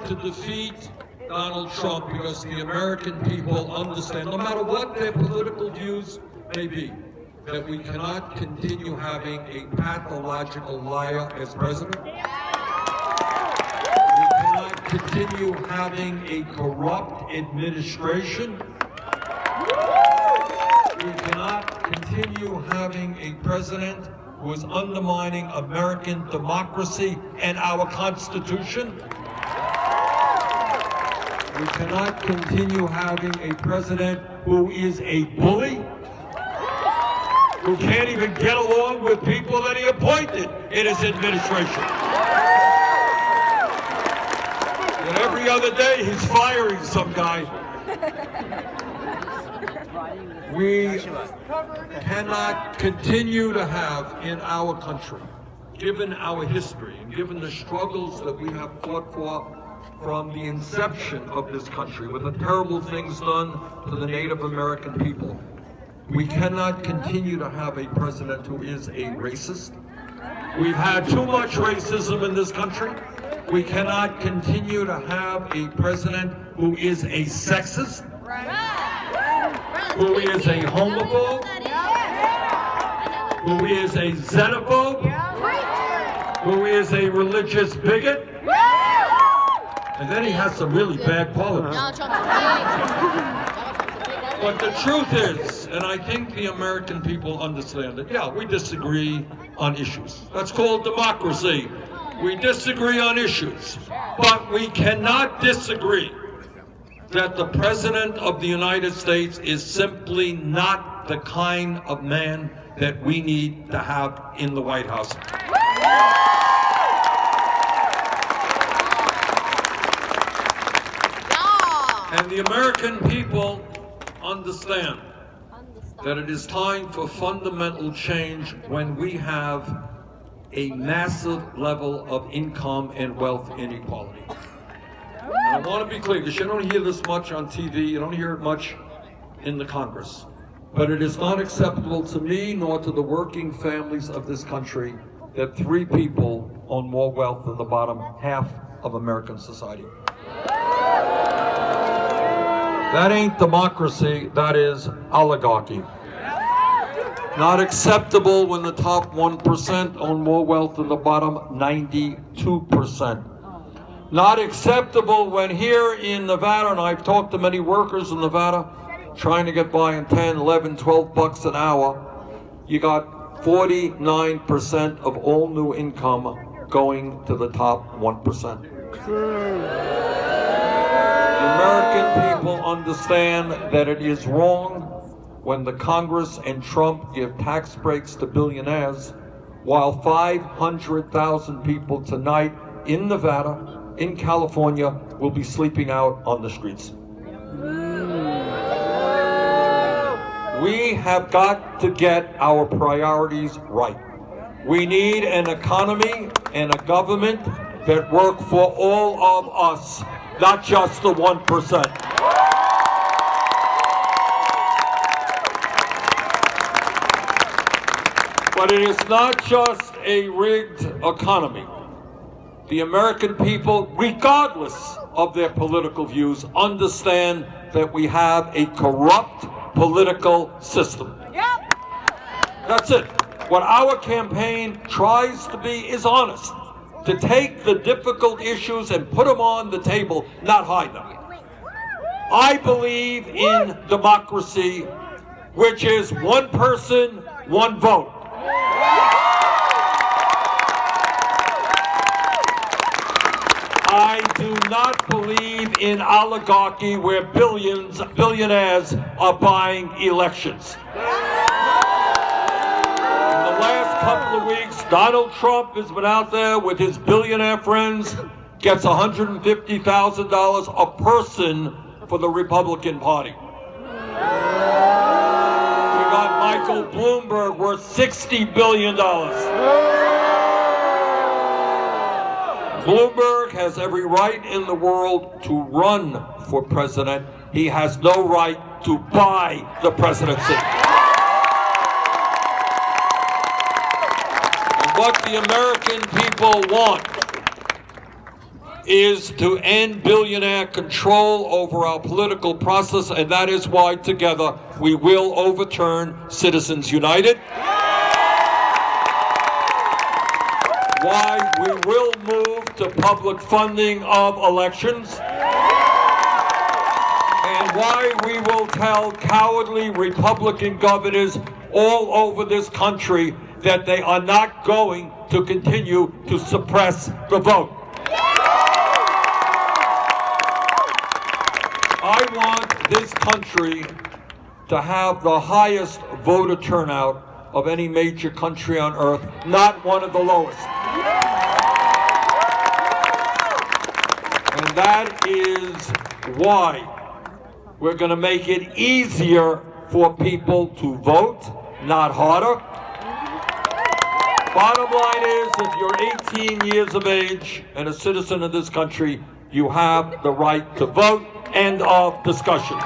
to defeat Donald Trump because the American people understand, no matter what their political views may be, that we cannot continue having a pathological liar as president. We cannot continue having a corrupt administration. We cannot continue having a president who is undermining American democracy and our Constitution. We cannot continue having a president who is a bully, who can't even get along with people that he appointed in his administration. And every other day he's firing some guy. We cannot continue to have in our country, given our history and given the struggles that we have fought for from the inception of this country, with the terrible things done to the Native American people. We cannot continue to have a president who is a racist. We've had too much racism in this country. We cannot continue to have a president who is a sexist, who is a homophobe, who is a xenophobe, who is a religious bigot, and then he has some really bad politics. But the truth is, and I think the American people understand it, yeah, we disagree on issues. That's called democracy. We disagree on issues, but we cannot disagree that the President of the United States is simply not the kind of man that we need to have in the White House. And the American people understand that it is time for fundamental change when we have a massive level of income and wealth inequality. And I want to be clear, because you don't hear this much on TV, you don't hear it much in the Congress. But it is not acceptable to me nor to the working families of this country that 3 people own more wealth than the bottom half of American society. That ain't democracy, that is oligarchy. Not acceptable when the top 1% own more wealth than the bottom 92%. Not acceptable when here in Nevada, and I've talked to many workers in Nevada, trying to get by on 10, 11, 12 bucks an hour, you got 49% of all new income going to the top 1%. The American people understand that it is wrong when the Congress and Trump give tax breaks to billionaires, while 500,000 people tonight in Nevada, in California, will be sleeping out on the streets. We have got to get our priorities right. We need an economy and a government that work for all of us, not just the 1%. But it is not just a rigged economy. The American people, regardless of their political views, understand that we have a corrupt political system. Yep. That's it. What our campaign tries to be is honest, to take the difficult issues and put them on the table, not hide them. I believe in democracy, which is one person, one vote. I do not believe in oligarchy where billionaires are buying elections. In the last couple of weeks, Donald Trump has been out there with his billionaire friends, gets $150,000 a person for the Republican Party. We got Michael Bloomberg worth $60 billion. Bloomberg has every right in the world to run for president. He has no right to buy the presidency. And what the American people want is to end billionaire control over our political process, and that is why together we will overturn Citizens United. Why we will move to public funding of elections, and why we will tell cowardly Republican governors all over this country that they are not going to continue to suppress the vote. I want this country to have the highest voter turnout of any major country on earth, not one of the lowest. And that is why we're going to make it easier for people to vote, not harder. Bottom line is, if you're 18 years of age and a citizen of this country, you have the right to vote. End of discussion.